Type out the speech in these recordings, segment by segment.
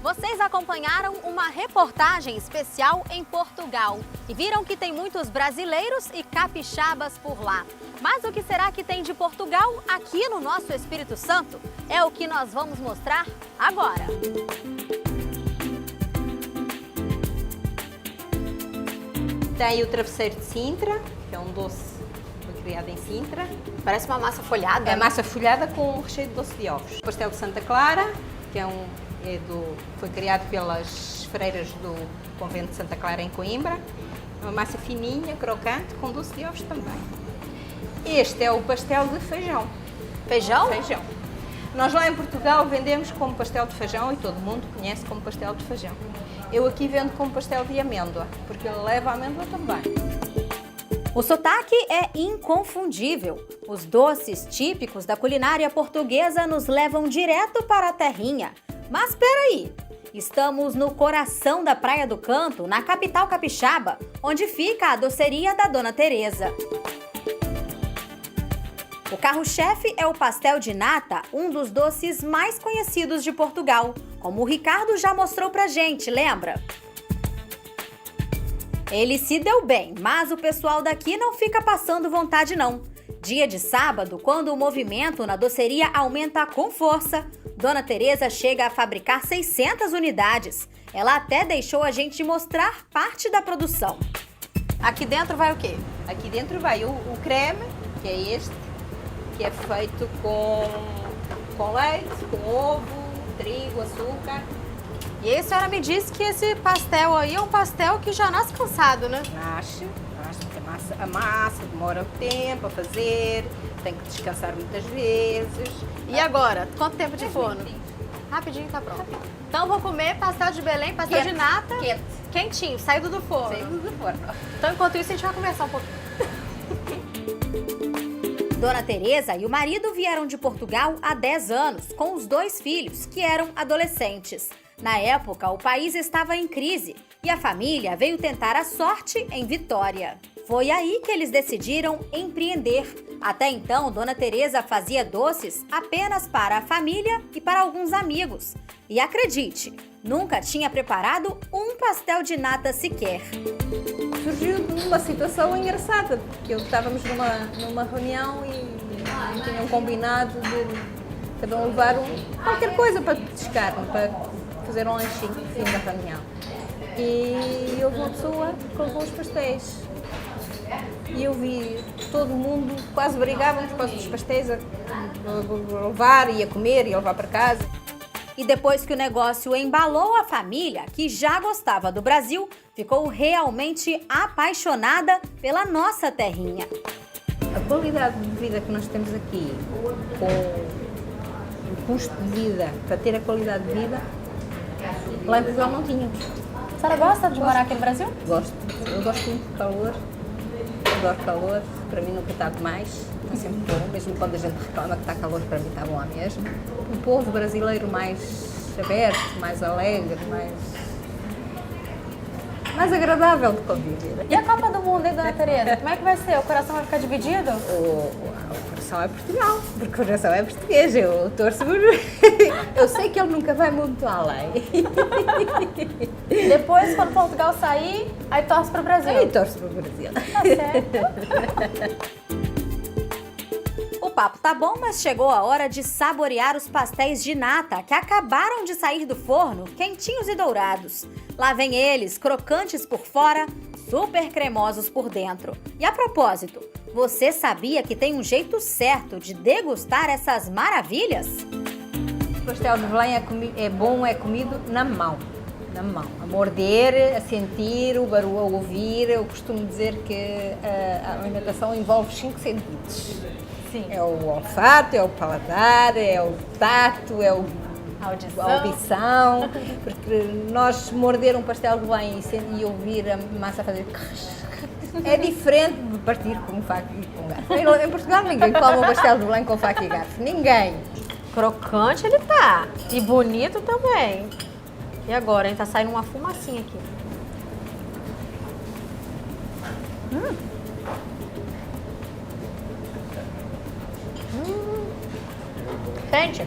Vocês acompanharam uma reportagem especial em Portugal e viram que tem muitos brasileiros e capixabas por lá. Mas o que será que tem de Portugal aqui no nosso Espírito Santo? É o que nós vamos mostrar agora. Tem o travesseiro de Sintra, que é um doce que foi criado em Sintra. Parece uma massa folhada. É massa folhada com recheio de doce de ovos. O pastel de Santa Clara, que foi criado pelas freiras do convento de Santa Clara em Coimbra. É uma massa fininha, crocante, com doce de ovos também. Este é o pastel de feijão. Feijão? Feijão. Nós lá em Portugal vendemos como pastel de feijão e todo mundo conhece como pastel de feijão. Eu aqui vendo como pastel de amêndoa, porque ele leva amêndoa também. O sotaque é inconfundível. Os doces típicos da culinária portuguesa nos levam direto para a terrinha. Mas peraí, estamos no coração da Praia do Canto, na capital capixaba, onde fica a doceria da Dona Teresa. O carro-chefe é o pastel de nata, um dos doces mais conhecidos de Portugal, como o Ricardo já mostrou pra gente, lembra? Ele se deu bem, mas o pessoal daqui não fica passando vontade não. Dia de sábado, quando o movimento na doceria aumenta com força, Dona Teresa chega a fabricar 600 unidades. Ela até deixou a gente mostrar parte da produção. Aqui dentro vai o quê? Aqui dentro vai o creme, que é este, que é feito com leite, com ovo, trigo, açúcar. E aí a senhora me disse que esse pastel aí é um pastel que já nasce cansado, né? Nasce, porque a massa demora tempo a fazer, tem que descansar muitas vezes. E agora? Quanto tempo de forno? Minutinhos. Rapidinho tá pronto. Então vou comer pastel de Belém, pastel Quente, de nata, quente. quentinho, saído do forno. Saído do forno. Então enquanto isso a gente vai conversar um pouquinho. Dona Teresa e o marido vieram de Portugal há 10 anos, com os 2 filhos, que eram adolescentes. Na época, o país estava em crise e a família veio tentar a sorte em Vitória. Foi aí que eles decidiram empreender. Até então, Dona Teresa fazia doces apenas para a família e para alguns amigos. E acredite, nunca tinha preparado um pastel de nata sequer. Surgiu numa situação engraçada, porque estávamos numa reunião e tinham combinado de cada um levar qualquer coisa para petiscar, para fazer um lanchinho no fim da reunião. E houve uma pessoa que levou os pastéis. E eu vi todo mundo, quase brigavam por causa dos pastéis a levar e a comer e a levar para casa. E depois que o negócio embalou a família, que já gostava do Brasil, ficou realmente apaixonada pela nossa terrinha. A qualidade de vida que nós temos aqui, com o custo de vida, para ter a qualidade de vida, lá em Portugal não tínhamos. A senhora gosta de morar aqui no Brasil? Gosto. Eu gosto muito de calor. Adoro calor. Para mim nunca está demais. Está sempre bom. Mesmo quando a gente reclama que está calor, para mim está bom lá mesmo. Um povo brasileiro mais aberto, mais alegre, mais agradável de conviver. E a Copa do Mundo, hein, Dona Teresa? Como é que vai ser? O coração vai ficar dividido? O coração é Portugal, porque o coração é português. Eu torço por... Eu sei que ele nunca vai muito além. Depois, quando Portugal sair, aí torce para o Brasil. Aí torço para o Brasil. Tá certo. O papo tá bom, mas chegou a hora de saborear os pastéis de nata que acabaram de sair do forno, quentinhos e dourados. Lá vem eles, crocantes por fora, super cremosos por dentro. E a propósito, você sabia que tem um jeito certo de degustar essas maravilhas? O pastel de Belém é bom, é comido na mão. Na mão, a morder, a sentir, o barulho, a ouvir. Eu costumo dizer que a alimentação envolve os 5 sentidos. Sim. É o olfato, é o paladar, é o tato, é a audição. Porque nós morder um pastel de Belém e ouvir a massa fazer é diferente de partir com um faca e com um garfo. Em Portugal ninguém come um pastel de Belém com faca e garfo, ninguém. Crocante ele tá, e bonito também. E agora, hein? Tá saindo uma fumacinha aqui. Gente,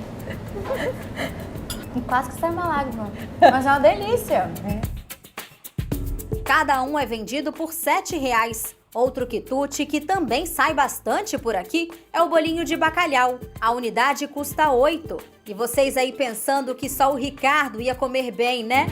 Quase que sai uma lágrima. Mas é uma delícia. Cada um é vendido por R$ 7,00. Outro quitute que também sai bastante por aqui é o bolinho de bacalhau. A unidade custa R$ 8,00. E vocês aí pensando que só o Ricardo ia comer bem, né?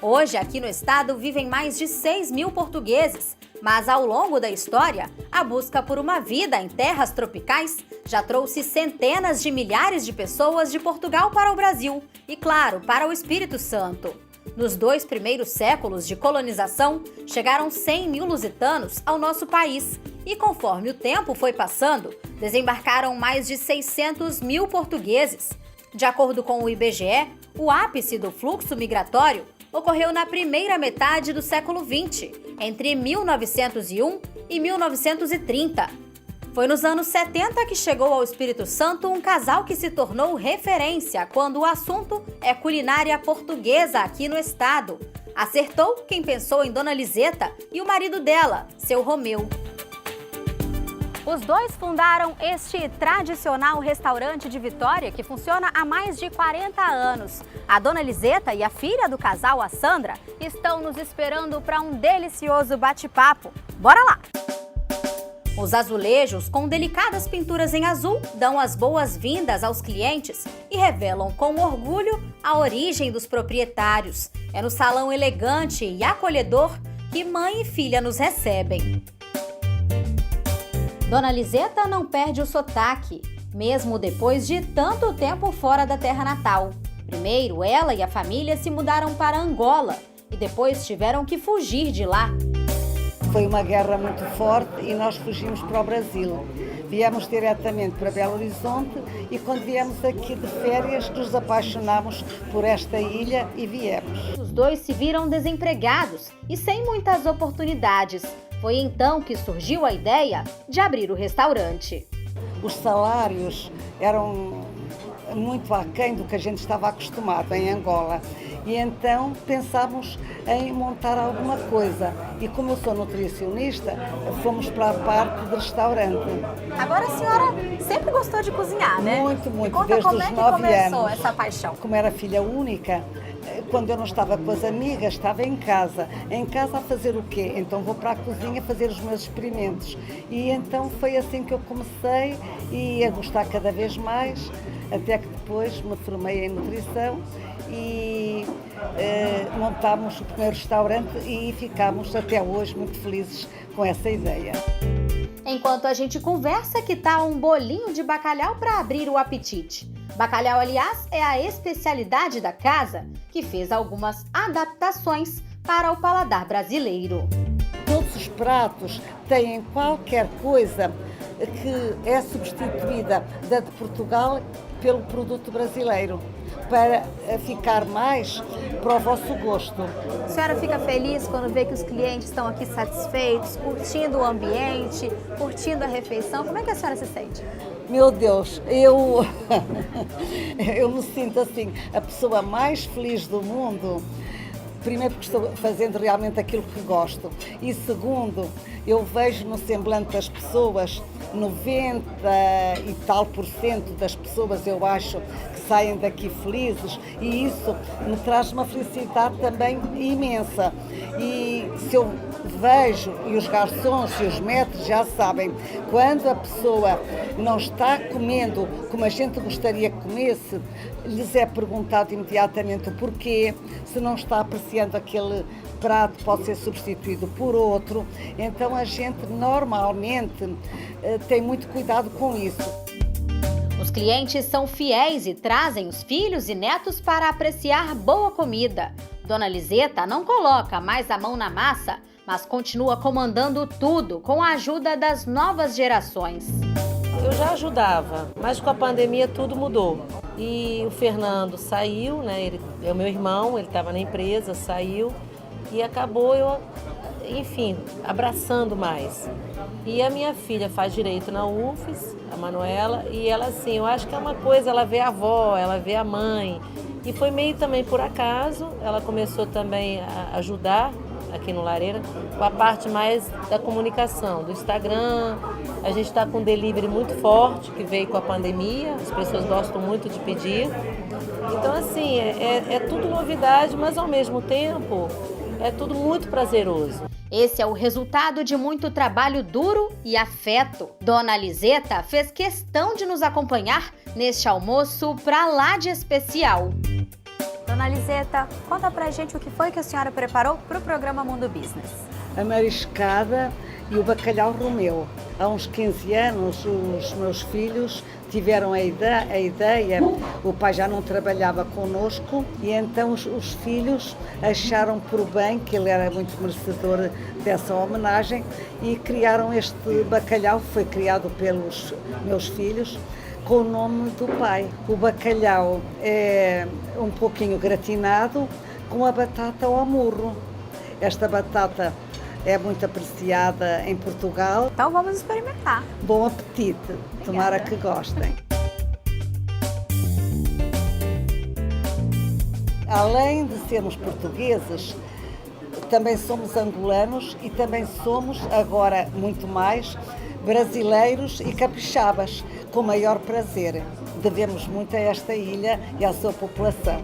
Hoje, aqui no estado, vivem mais de 6.000 portugueses. Mas ao longo da história, a busca por uma vida em terras tropicais já trouxe centenas de milhares de pessoas de Portugal para o Brasil e, claro, para o Espírito Santo. Nos 2 primeiros séculos de colonização, chegaram 100.000 lusitanos ao nosso país e, conforme o tempo foi passando, desembarcaram mais de 600.000 portugueses. De acordo com o IBGE, o ápice do fluxo migratório ocorreu na primeira metade do século XX, entre 1901 e 1930. Foi nos anos 70 que chegou ao Espírito Santo um casal que se tornou referência quando o assunto é culinária portuguesa aqui no estado. Acertou quem pensou em Dona Liseta e o marido dela, seu Romeu. Os dois fundaram este tradicional restaurante de Vitória que funciona há mais de 40 anos. A Dona Liseta e a filha do casal, a Sandra, estão nos esperando para um delicioso bate-papo. Bora lá! Os azulejos, com delicadas pinturas em azul, dão as boas-vindas aos clientes e revelam com orgulho a origem dos proprietários. É no salão elegante e acolhedor que mãe e filha nos recebem. Dona Liseta não perde o sotaque, mesmo depois de tanto tempo fora da terra natal. Primeiro, ela e a família se mudaram para Angola e depois tiveram que fugir de lá. Foi uma guerra muito forte e nós fugimos para o Brasil. Viemos diretamente para Belo Horizonte e quando viemos aqui de férias nos apaixonámos por esta ilha e viemos. Os dois se viram desempregados e sem muitas oportunidades. Foi então que surgiu a ideia de abrir o restaurante. Os salários eram muito aquém do que a gente estava acostumado em Angola. E então pensámos em montar alguma coisa. E como eu sou nutricionista, fomos para a parte de restaurante. Agora a senhora sempre gostou de cozinhar, né? Muito, muito. Conta desde como os é que 9 começou anos. essa paixão? Como era filha única, quando eu não estava com as amigas, estava em casa. Em casa a fazer o quê? Então vou para a cozinha fazer os meus experimentos. E então foi assim que eu comecei e a gostar cada vez mais, até que depois me formei em nutrição e montámos o primeiro restaurante e ficámos até hoje muito felizes com essa ideia. Enquanto a gente conversa, que tal um bolinho de bacalhau para abrir o apetite? Bacalhau, aliás, é a especialidade da casa, que fez algumas adaptações para o paladar brasileiro. Todos os pratos têm qualquer coisa que é substituída da de Portugal pelo produto brasileiro, para ficar mais para o vosso gosto. A senhora fica feliz quando vê que os clientes estão aqui satisfeitos, curtindo o ambiente, curtindo a refeição? Como é que a senhora se sente? Meu Deus, eu me sinto assim, a pessoa mais feliz do mundo. Primeiro porque estou fazendo realmente aquilo que gosto e segundo, eu vejo no semblante das pessoas, 90 e tal por cento das pessoas eu acho que saem daqui felizes e isso me traz uma felicidade também imensa. E se eu vejo, e os garçons e os maîtres já sabem, quando a pessoa não está comendo como a gente gostaria que comesse, lhes é perguntado imediatamente o porquê, se não está apreciando aquele prato, pode ser substituído por outro. Então a gente normalmente tem muito cuidado com isso. Os clientes são fiéis e trazem os filhos e netos para apreciar boa comida. Dona Liseta não coloca mais a mão na massa, mas continua comandando tudo com a ajuda das novas gerações. Eu já ajudava, mas com a pandemia tudo mudou. E o Fernando saiu, né? Ele é o meu irmão, ele estava na empresa, saiu e acabou enfim, abraçando mais. E a minha filha faz direito na UFES, a Manuela, e ela assim, eu acho que é uma coisa, ela vê a avó, ela vê a mãe. E foi meio também por acaso, ela começou também a ajudar aqui no Lareira, com a parte mais da comunicação, do Instagram. A gente está com um delivery muito forte, que veio com a pandemia, as pessoas gostam muito de pedir. Então, assim, é tudo novidade, mas ao mesmo tempo é tudo muito prazeroso. Esse é o resultado de muito trabalho duro e afeto. Dona Liseta fez questão de nos acompanhar neste almoço pra lá de especial. Dona Liseta, conta pra gente o que foi que a senhora preparou pro programa Mundo Business. A mariscada e o bacalhau Romeu. Há uns 15 anos, os meus filhos tiveram a ideia, o pai já não trabalhava connosco, e então os filhos acharam por bem que ele era muito merecedor dessa homenagem e criaram este bacalhau, foi criado pelos meus filhos, com o nome do pai. O bacalhau é um pouquinho gratinado com a batata ao murro. Esta batata é muito apreciada em Portugal. Então vamos experimentar. Bom apetite, tomara que gostem. Além de sermos portugueses, também somos angolanos e também somos, agora muito mais, brasileiros e capixabas, com maior prazer. Devemos muito a esta ilha e à sua população.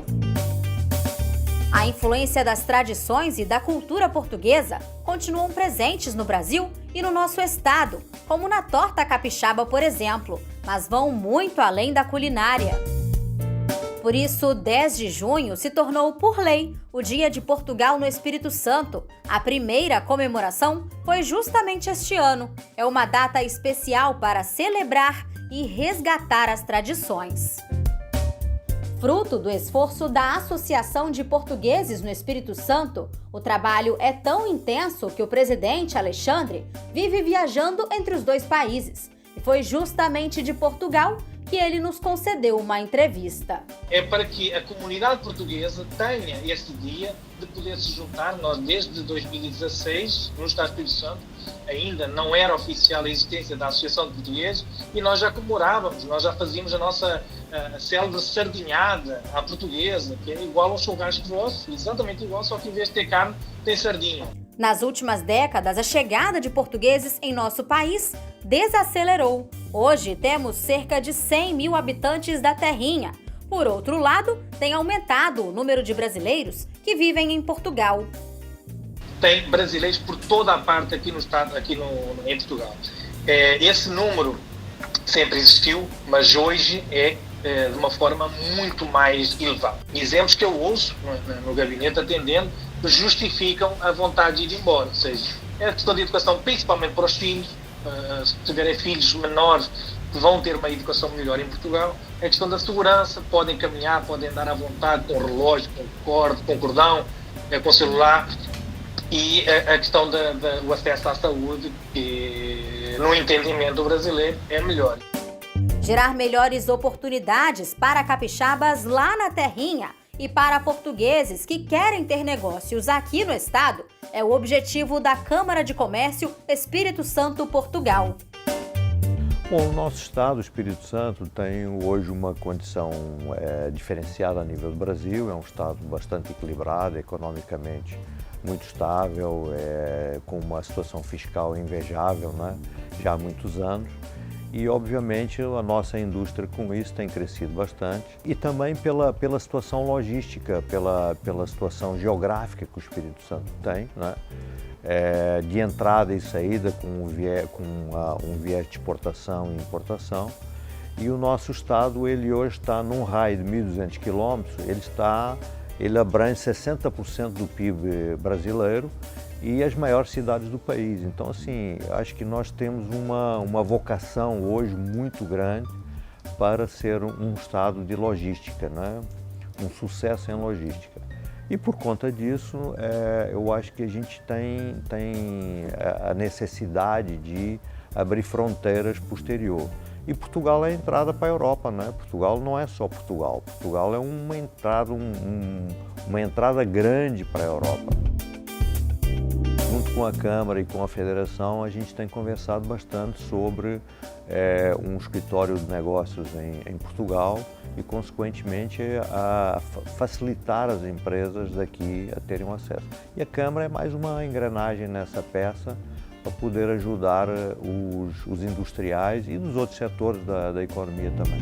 A influência das tradições e da cultura portuguesa continuam presentes no Brasil e no nosso estado, como na torta capixaba, por exemplo, mas vão muito além da culinária. Por isso, 10 de junho se tornou, por lei, o Dia de Portugal no Espírito Santo. A primeira comemoração foi justamente este ano. É uma data especial para celebrar e resgatar as tradições. Fruto do esforço da Associação de Portugueses no Espírito Santo, o trabalho é tão intenso que o presidente Alexandre vive viajando entre os dois países. E foi justamente de Portugal que ele nos concedeu uma entrevista. É para que a comunidade portuguesa tenha esse dia de poder se juntar. Nós, desde 2016, no Estado do Espírito Santo, ainda não era oficial a existência da Associação de Portugueses e nós já comemorávamos, nós já fazíamos a nossa célebre sardinhada à portuguesa, que é igual ao churrasco vosso, exatamente igual, só que em vez de ter carne, tem sardinha. Nas últimas décadas, a chegada de portugueses em nosso país desacelerou. Hoje temos cerca de 100 mil habitantes da terrinha. Por outro lado, tem aumentado o número de brasileiros que vivem em Portugal. Tem brasileiros por toda a parte aqui no estado, em Portugal. Esse número sempre existiu, mas hoje é de uma forma muito mais elevada. Exemplos que eu ouço no gabinete atendendo justificam a vontade de ir embora, ou seja, é a questão de educação, principalmente para os filhos. Se tiverem filhos menores, vão ter uma educação melhor em Portugal. É a questão da segurança, podem caminhar, podem andar à vontade com relógio, com corda, com cordão, com celular. E a questão do acesso à saúde, que no entendimento brasileiro é melhor. Gerar melhores oportunidades para capixabas lá na terrinha e para portugueses que querem ter negócios aqui no estado é o objetivo da Câmara de Comércio Espírito Santo Portugal. Bom, o nosso estado, o Espírito Santo, tem hoje uma condição diferenciada a nível do Brasil. É um estado bastante equilibrado, economicamente muito estável, com uma situação fiscal invejável, né? Já há muitos anos. E, obviamente, a nossa indústria com isso tem crescido bastante. E também pela situação logística, pela situação geográfica que o Espírito Santo tem, né? De entrada e saída com um viés de exportação e importação. E o nosso estado, ele hoje está num raio de 1.200 quilômetros, ele abrange 60% do PIB brasileiro e as maiores cidades do país. Então, assim, acho que nós temos uma vocação hoje muito grande para ser um estado de logística, né? Um sucesso em logística. E por conta disso, eu acho que a gente tem a necessidade de abrir fronteiras para o exterior. E Portugal é a entrada para a Europa, né? Portugal não é só Portugal. Portugal é uma entrada grande para a Europa. Junto com a Câmara e com a Federação, a gente tem conversado bastante sobre um escritório de negócios em Portugal e, consequentemente, a facilitar as empresas daqui a terem um acesso. E a Câmara é mais uma engrenagem nessa peça para poder ajudar os industriais e dos outros setores da economia também.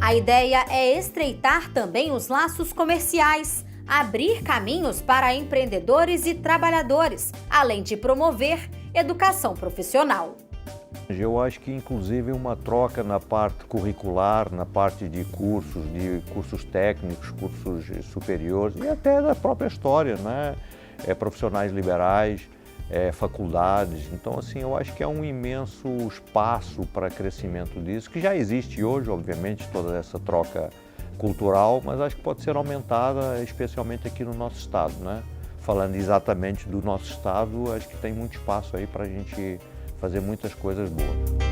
A ideia é estreitar também os laços comerciais, abrir caminhos para empreendedores e trabalhadores, além de promover educação profissional. Eu acho que, inclusive, uma troca na parte curricular, na parte de cursos técnicos, cursos superiores e até da própria história, né? Profissionais liberais, faculdades. Então, assim, eu acho que é um imenso espaço para crescimento disso, que já existe hoje, obviamente, toda essa troca cultural, mas acho que pode ser aumentada, especialmente aqui no nosso estado, né? Falando exatamente do nosso estado, acho que tem muito espaço aí para a gente fazer muitas coisas boas.